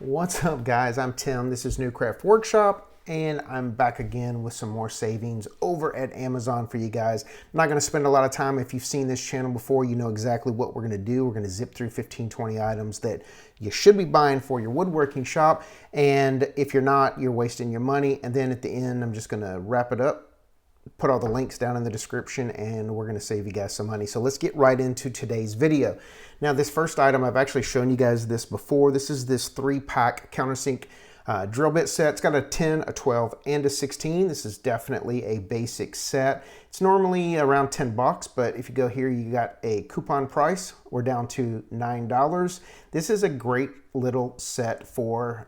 What's up, guys? I'm Tim. This is New Craft Workshop, and I'm back again with some more savings over at Amazon for you guys. I'm not going to spend a lot of time. If you've seen this channel before, you know exactly what we're going to do. We're going to zip through 15, 20 items that you should be buying for your woodworking shop, and if you're not, you're wasting your money. And then at the end, I'm just going to wrap it up, put all the links down in the description, and we're going to save you guys some money. So let's get right into today's video. Now, this first item, I've actually shown you guys this before. This is this 3-pack Countersink drill bit set. It's got a 10, a 12, and a 16. This is definitely a basic set. It's normally around 10 bucks, but if you go here, you got a coupon price. We're down to $9. This is a great little set for,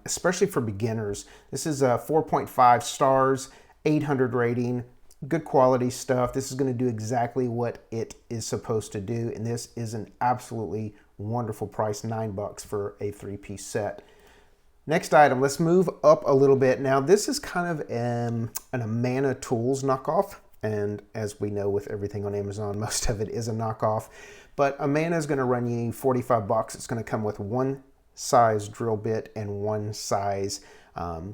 especially for beginners. This is a 4.5 stars, 800 rating, good quality stuff. This is going to do exactly what it is supposed to do, and this is an absolutely wonderful price, $9 for a 3-piece set. Next item, let's move up a little bit. Now, this is kind of an Amana Tools knockoff, and as we know with everything on Amazon, most of it is a knockoff, but Amana is going to run you 45 bucks. It's going to come with one size drill bit and one size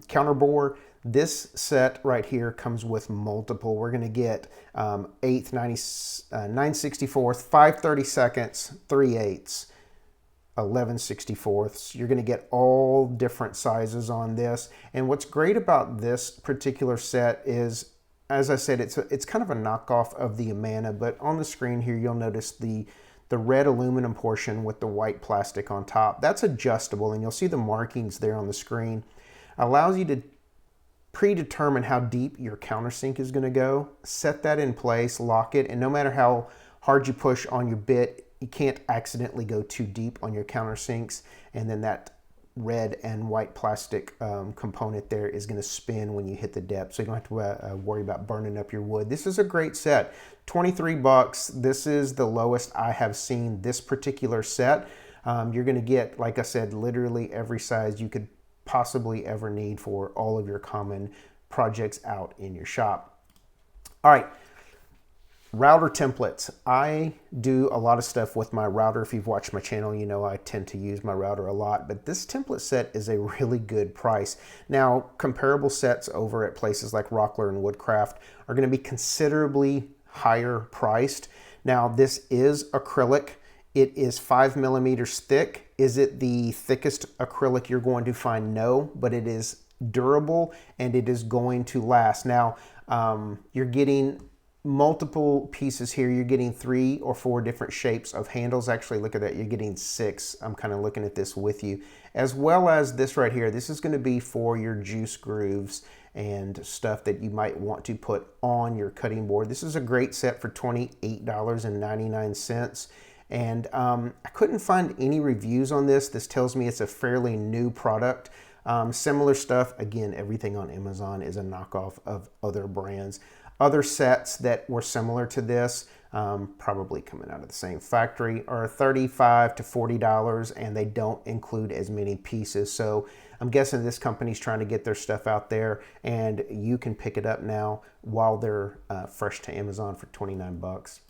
counter bore. This set right here comes with multiple. We're going to get 8th, 9/64, 5/32, 3/8, 11/64. You're going to get all different sizes on this. And what's great about this particular set is, as I said, it's kind of a knockoff of the Amana, but on the screen here, you'll notice the red aluminum portion with the white plastic on top. That's adjustable, and you'll see the markings there on the screen. Allows you to predetermine how deep your countersink is going to go, set that in place, lock it, and no matter how hard you push on your bit, you can't accidentally go too deep on your countersinks, and then that red and white plastic component there is going to spin when you hit the depth, so you don't have to worry about burning up your wood. This is a great set. 23 bucks. This is the lowest I have seen this particular set. You're going to get, like I said, literally every size you could possibly ever need for all of your common projects out in your shop. All right, router templates. I do a lot of stuff with my router. If you've watched my channel, you know I tend to use my router a lot, but this template set is a really good price. Now, comparable sets over at places like Rockler and Woodcraft are going to be considerably higher priced. Now, this is acrylic. It is 5 millimeters thick. Is it the thickest acrylic you're going to find? No, but it is durable and it is going to last. Now, you're getting multiple pieces here. You're getting 3 or 4 different shapes of handles. Actually, look at that. You're getting 6. I'm kind of looking at this with you. As well as this right here. This is going to be for your juice grooves and stuff that you might want to put on your cutting board. This is a great set for $28.99. And I couldn't find any reviews on this. This tells me it's a fairly new product. Similar stuff, again, everything on Amazon is a knockoff of other brands. Other sets that were similar to this, probably coming out of the same factory, are $35 to $40, and they don't include as many pieces. So I'm guessing this company's trying to get their stuff out there, and you can pick it up now while they're fresh to Amazon for 29 bucks.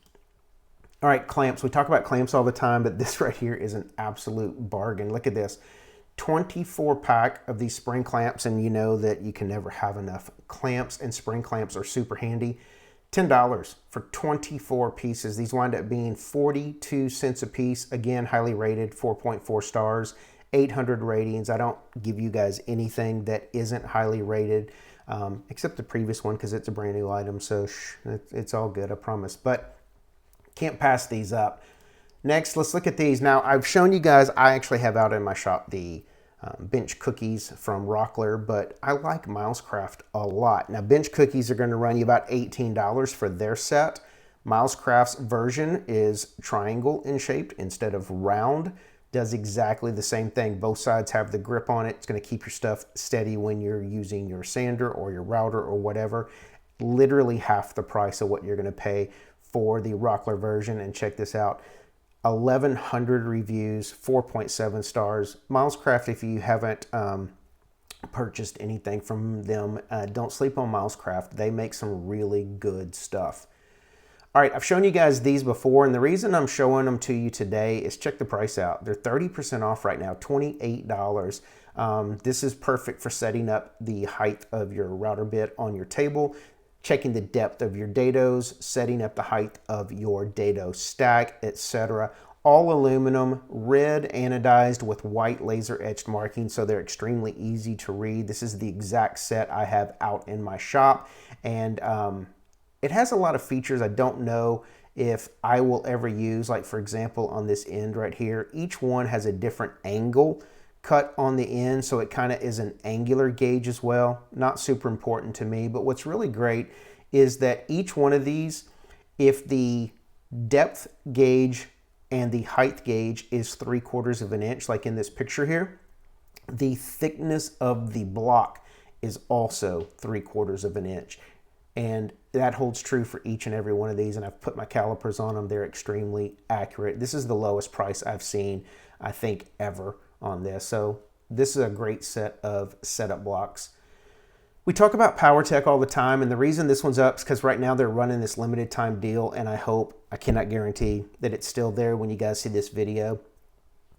All right, clamps. We talk about clamps all the time, but this right here is an absolute bargain. Look at this. 24-pack of these spring clamps, and you know that you can never have enough clamps, and spring clamps are super handy. $10 for 24 pieces. These wind up being 42 cents a piece. Again, highly rated, 4.4 stars, 800 ratings. I don't give you guys anything that isn't highly rated, except the previous one because it's a brand new item, so it's all good, I promise. But can't pass these up. Next, let's look at these. Now, I've shown you guys, I actually have out in my shop the bench cookies from Rockler, but I like Milescraft a lot. Now, bench cookies are going to run you about $18 for their set. Milescraft's version is triangle in shape instead of round. Does exactly the same thing. Both sides have the grip on it. It's going to keep your stuff steady when you're using your sander or your router or whatever. Literally half the price of what you're going to pay for the Rockler version. And check this out, 1,100 reviews, 4.7 stars. Milescraft, if you haven't purchased anything from them, don't sleep on Milescraft. They make some really good stuff. All right, I've shown you guys these before, and the reason I'm showing them to you today is check the price out. They're 30% off right now, $28. This is perfect for setting up the height of your router bit on your table, checking the depth of your dados, setting up the height of your dado stack, etc. All aluminum, red anodized with white laser etched markings, so they're extremely easy to read. This is the exact set I have out in my shop, and it has a lot of features I don't know if I will ever use. Like for example, on this end right here, each one has a different angle cut on the end, so it kind of is an angular gauge as well. Not super important to me, but what's really great is that each one of these, if the depth gauge and the height gauge is 3/4 of an inch, like in this picture here, the thickness of the block is also 3/4 of an inch. And that holds true for each and every one of these, and I've put my calipers on them. They're extremely accurate. This is the lowest price I've seen, I think, ever on this. So this is a great set of setup blocks. We talk about PowerTech all the time, and the reason this one's up is because right now they're running this limited time deal, and I cannot guarantee that it's still there when you guys see this video.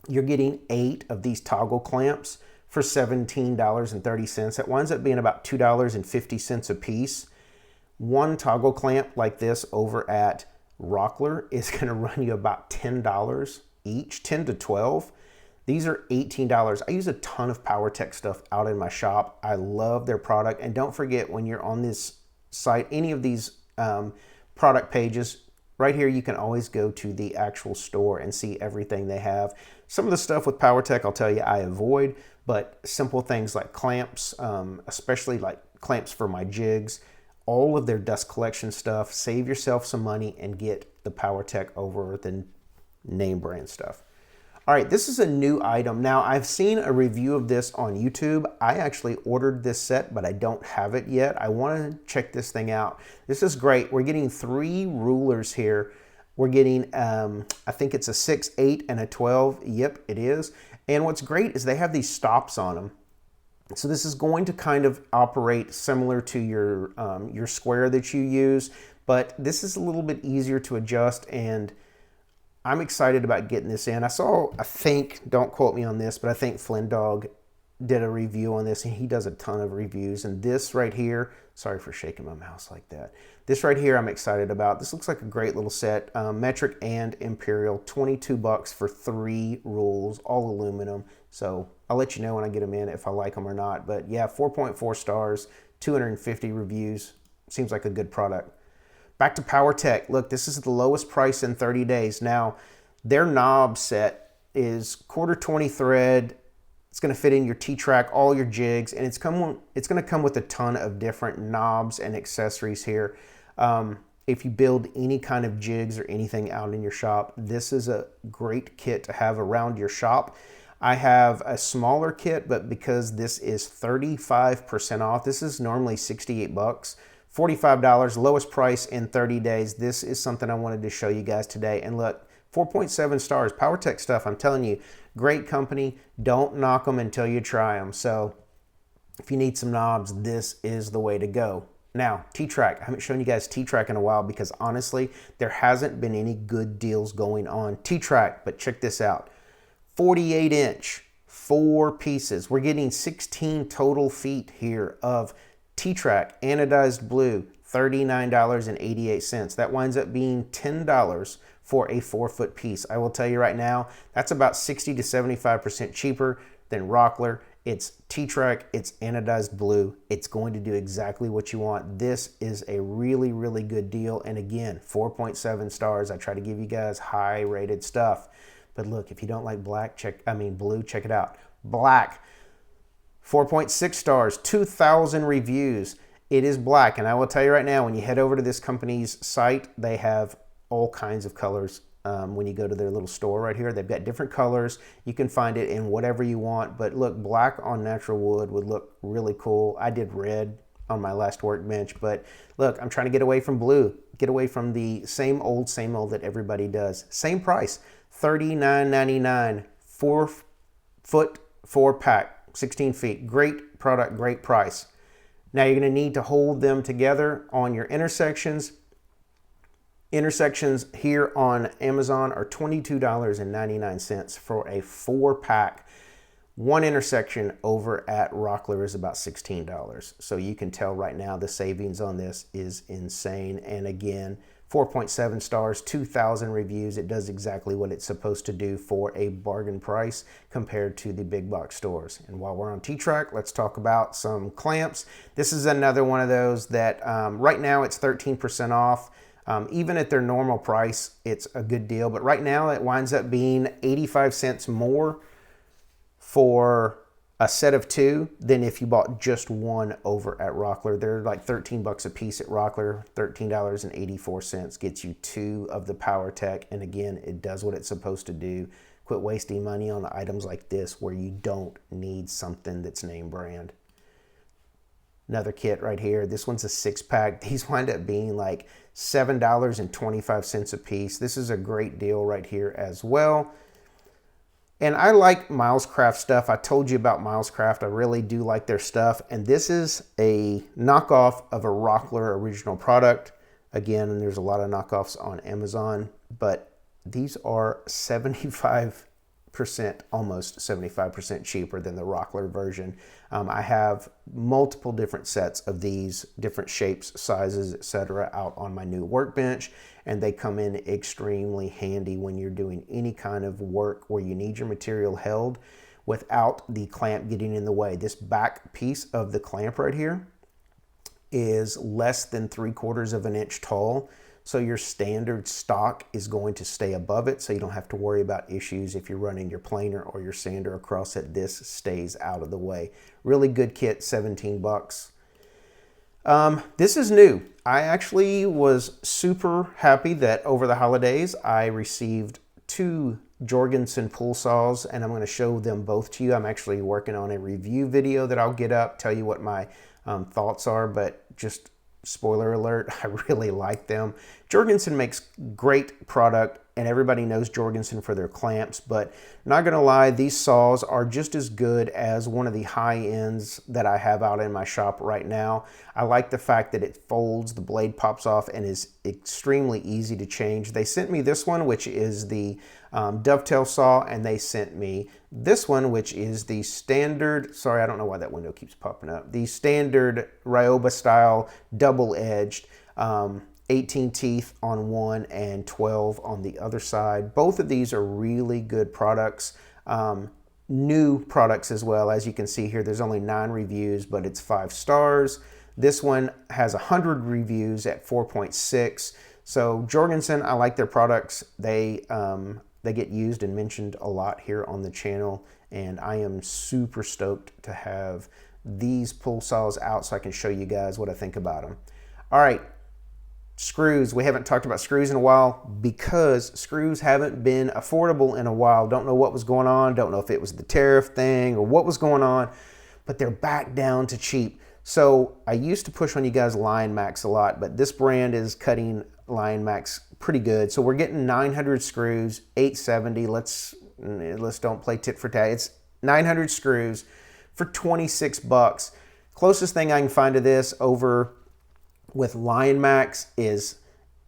You're getting 8 of these toggle clamps for $17.30. That winds up being about $2.50 a piece. One toggle clamp like this over at Rockler is going to run you about $10 each, 10 to 12. These are $18. I use a ton of PowerTech stuff out in my shop. I love their product. And don't forget, when you're on this site, any of these product pages, right here, you can always go to the actual store and see everything they have. Some of the stuff with PowerTech, I'll tell you, I avoid, but simple things like clamps, especially like clamps for my jigs, all of their dust collection stuff. Save yourself some money and get the PowerTech over the name brand stuff. All right, this is a new item. Now, I've seen a review of this on YouTube. I actually ordered this set, but I don't have it yet. I want to check this thing out. This is great. We're getting 3 rulers here. We're getting, I think it's a 6, 8, and a 12. Yep, it is. And what's great is they have these stops on them. So this is going to kind of operate similar to your square that you use, but this is a little bit easier to adjust, and I'm excited about getting this in. I think, don't quote me on this, but I think Flynn Dog did a review on this, and he does a ton of reviews. And this right here, sorry for shaking my mouse like that. This right here I'm excited about. This looks like a great little set, metric and imperial, $22 for 3 rules, all aluminum. So I'll let you know when I get them in if I like them or not. But yeah, 4.4 stars, 250 reviews. Seems like a good product. Back to PowerTech. Look, this is the lowest price in 30 days. Now, their knob set is 1/4 20 thread. It's going to fit in your T-track, all your jigs, and it's going to come with a ton of different knobs and accessories here. If you build any kind of jigs or anything out in your shop, this is a great kit to have around your shop. I have a smaller kit, but because this is 35% off, this is normally 68 bucks, $45, lowest price in 30 days. This is something I wanted to show you guys today. And look, 4.7 stars, PowerTech stuff, I'm telling you, great company. Don't knock them until you try them. So if you need some knobs, this is the way to go. Now, T-Track. I haven't shown you guys T-Track in a while because honestly, there hasn't been any good deals going on T-Track, but check this out. 48-inch, 4 pieces. We're getting 16 total feet here of T-Track anodized blue, $39.88. That winds up being $10 for a 4-foot piece. I will tell you right now, that's about 60 to 75% cheaper than Rockler. It's T-Track, it's anodized blue. It's going to do exactly what you want. This is a really, really good deal. And again, 4.7 stars. I try to give you guys high rated stuff. But look, if you don't like blue, check it out. Black, 4.6 stars, 2,000 reviews. It is black, and I will tell you right now, when you head over to this company's site, they have all kinds of colors. When you go to their little store right here, they've got different colors. You can find it in whatever you want, but look, black on natural wood would look really cool. I did red on my last workbench, but look, I'm trying to get away from blue, get away from the same old that everybody does. Same price, $39.99, 4-foot 4-pack, 16 feet. Great product, great price. Now you're going to need to hold them together on your intersections. Intersections here on Amazon are $22.99 for a 4-pack. One intersection over at Rockler is about $16. So you can tell right now the savings on this is insane. And again, 4.7 stars, 2,000 reviews. It does exactly what it's supposed to do for a bargain price compared to the big box stores. And while we're on T-Track, let's talk about some clamps. This is another one of those that right now it's 13% off. Even at their normal price, it's a good deal. But right now it winds up being 85 cents more for a set of 2 than if you bought just one over at Rockler. They're like 13 bucks a piece at Rockler. $13.84 gets you 2 of the PowerTech. And again, it does what it's supposed to do. Quit wasting money on items like this where you don't need something that's name brand. Another kit right here. This one's a 6-pack. These wind up being like $7.25 a piece. This is a great deal right here as well. And I like Milescraft stuff. I told you about Milescraft. I really do like their stuff. And this is a knockoff of a Rockler original product. Again, and there's a lot of knockoffs on Amazon, but these are 75%, almost 75% cheaper than the Rockler version. I have multiple different sets of these, different shapes, sizes, etc. out on my new workbench, and they come in extremely handy when you're doing any kind of work where you need your material held without the clamp getting in the way. This back piece of the clamp right here is less than 3/4 of an inch tall. So your standard stock is going to stay above it, so you don't have to worry about issues if you're running your planer or your sander across it. This stays out of the way. Really good kit, 17 bucks. This is new. I actually was super happy that over the holidays I received 2 Jorgensen pull saws, and I'm going to show them both to you. I'm actually working on a review video that I'll get up, tell you what my thoughts are, but just spoiler alert, I really like them. Jorgensen makes great product, and everybody knows Jorgensen for their clamps, but not gonna lie, these saws are just as good as one of the high ends that I have out in my shop right now. I like the fact that it folds, the blade pops off, and is extremely easy to change. They sent me this one, which is the dovetail saw, and they sent me this one, which is the standard, sorry, I don't know why that window keeps popping up, the standard Ryoba style double-edged, 18 teeth on one and 12 on the other side. Both of these are really good products, new products as well. As you can see here, there's only 9 reviews, but it's 5 stars. This one has 100 reviews at 4.6. So Jorgensen, I like their products. They get used and mentioned a lot here on the channel, and I am super stoked to have these pull saws out so I can show you guys what I think about them. All right, screws. We haven't talked about screws in a while because screws haven't been affordable in a while. Don't know what was going on. Don't know if it was the tariff thing or what was going on, but they're back down to cheap. So I used to push on you guys Lion Max a lot, but this brand is cutting Lion Max pretty good. So we're getting 900 screws, $870. Let's don't play tit for tat. It's 900 screws for 26 bucks. Closest thing I can find to this over with Lion Max is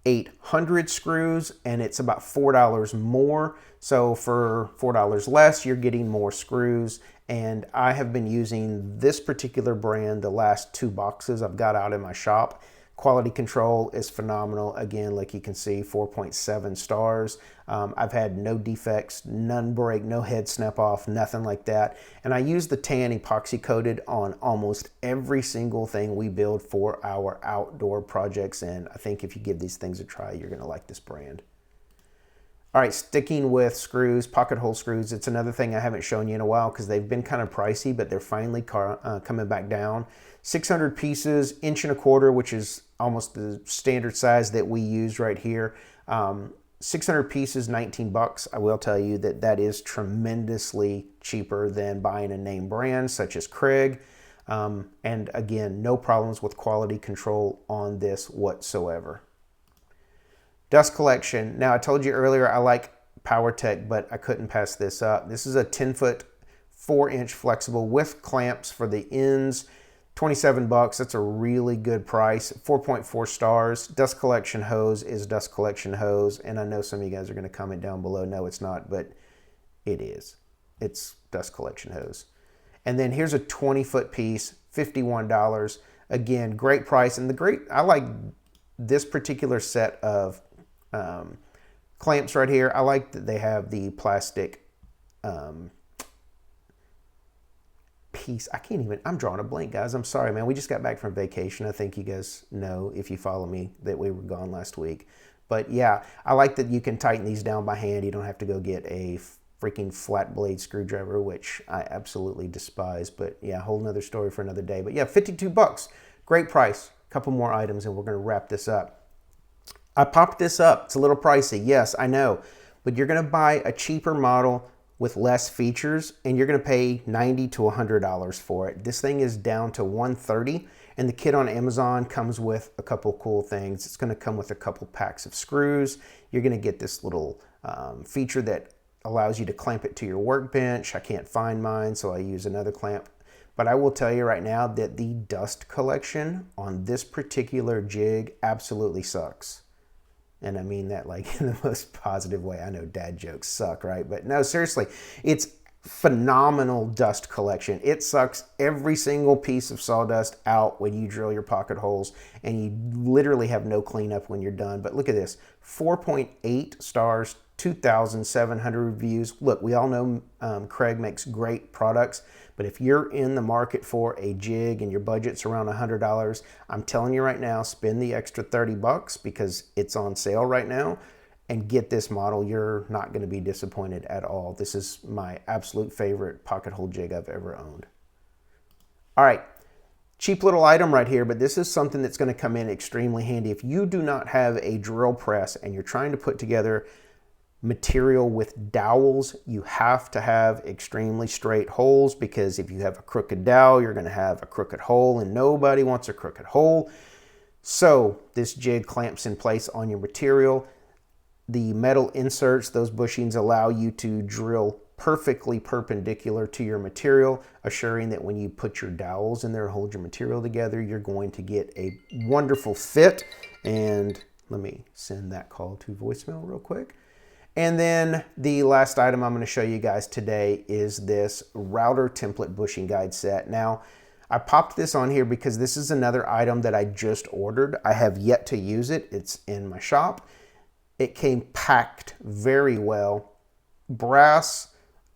800 screws, and it's about $4 more. So for $4 less, you're getting more screws. And I have been using this particular brand the last 2 boxes I've got out in my shop. Quality control is phenomenal. Again, like you can see, 4.7 stars. I've had no defects, none break, no head snap off, nothing like that. And I use the tan epoxy coated on almost every single thing we build for our outdoor projects. And I think if you give these things a try, you're gonna like this brand. All right, sticking with screws, pocket hole screws. It's another thing I haven't shown you in a while because they've been kind of pricey, but they're finally coming back down. 600 pieces, 1.25 inches, which is almost the standard size that we use right here. 600 pieces, 19 bucks. I will tell you that that is tremendously cheaper than buying a name brand such as Craig. And again, no problems with quality control on this whatsoever. Dust collection. Now, I told you earlier I like PowerTech, but I couldn't pass this up. This is a 10-foot, 4-inch flexible with clamps for the ends. 27 bucks, that's a really good price. 4.4 stars. Dust collection hose is dust collection hose. And I know some of you guys are going to comment down below, no, it's not, but it is. It's dust collection hose. And then here's a 20-foot piece, $51. Again, great price. And I like this particular set of clamps right here. I like that they have the plastic piece. I'm drawing a blank, guys. I'm sorry, man. We just got back from vacation. I think you guys know, if you follow me, that we were gone last week. But yeah, I like that you can tighten these down by hand. You don't have to go get a freaking flat blade screwdriver, which I absolutely despise. But yeah, whole nother story for another day. But yeah, 52 bucks. Great price. A couple more items and we're going to wrap this up. I popped this up. It's a little pricey. Yes, I know. But you're going to buy a cheaper model with less features and you're going to pay $90 to $100 for it. This thing is down to $130 and the kit on Amazon comes with a couple cool things. It's going to come with a couple packs of screws. You're going to get this little feature that allows you to clamp it to your workbench. I can't find mine, so I use another clamp. But I will tell you right now that the dust collection on this particular jig absolutely sucks. And I mean that like in the most positive way. I know dad jokes suck, right? But no, seriously, it's phenomenal dust collection. It sucks every single piece of sawdust out when you drill your pocket holes, and you literally have no cleanup when you're done. But look at this, 4.8 stars, 2,700 reviews. Look, we all know Craig makes great products, but if you're in the market for a jig and your budget's around $100, I'm telling you right now, spend the extra 30 bucks because it's on sale right now and get this model. You're not going to be disappointed at all. This is my absolute favorite pocket hole jig I've ever owned. All right, cheap little item right here, but this is something that's going to come in extremely handy. If you do not have a drill press and you're trying to put together material with dowels, you have to have extremely straight holes, because if you have a crooked dowel, you're going to have a crooked hole, and nobody wants a crooked hole. So this jig clamps in place on your material. The metal inserts, those bushings, allow you to drill perfectly perpendicular to your material, assuring that when you put your dowels in there, hold your material together, you're going to get a wonderful fit. And let me send that call to voicemail real quick. And then the last item I'm going to show you guys today is this router template bushing guide set. Now, I popped this on here because this is another item that I just ordered. I have yet to use it. It's in my shop. It came packed very well. Brass,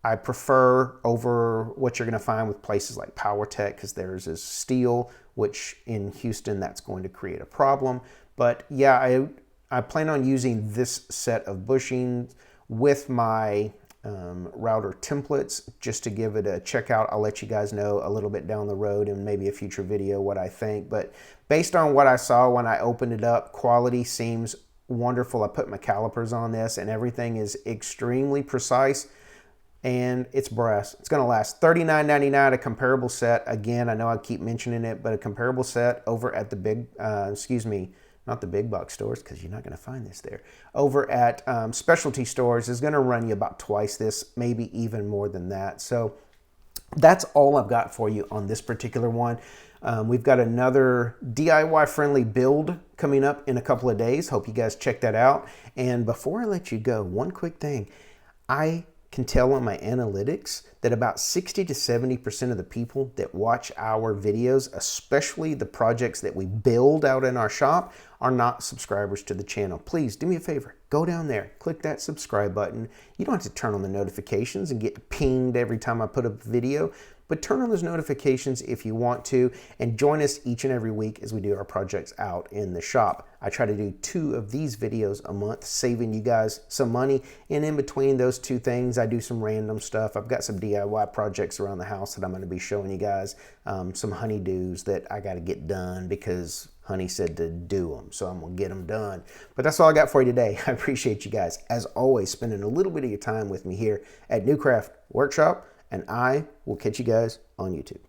I prefer over what you're going to find with places like PowerTech, because theirs is steel, which in Houston, that's going to create a problem. But yeah, I plan on using this set of bushings with my router templates just to give it a check out. I'll let you guys know a little bit down the road and maybe a future video what I think. But based on what I saw when I opened it up, quality seems wonderful. I put my calipers on this and everything is extremely precise, and it's brass. It's going to last. $39.99, a comparable set. Again, I know I keep mentioning it, but a comparable set over at the big, not the big box stores, because you're not going to find this there. Over at specialty stores is going to run you about twice this, maybe even more than that. So that's all I've got for you on this particular one. We've got another DIY friendly build coming up in a couple of days. Hope you guys check that out. And before I let you go, one quick thing. I can tell on my analytics that about 60 to 70% of the people that watch our videos, especially the projects that we build out in our shop, are not subscribers to the channel. Please do me a favor, go down there, click that subscribe button. You don't have to turn on the notifications and get pinged every time I put up a video, but turn on those notifications if you want to, and join us each and every week as we do our projects out in the shop. I try to do 2 of these videos a month, saving you guys some money. And in between those 2 things, I do some random stuff. I've got some DIY projects around the house that I'm going to be showing you guys. Some honeydews that I got to get done because Honey said to do them, so I'm going to get them done. But that's all I got for you today. I appreciate you guys, as always, spending a little bit of your time with me here at Newcraft Workshop, and I will catch you guys on YouTube.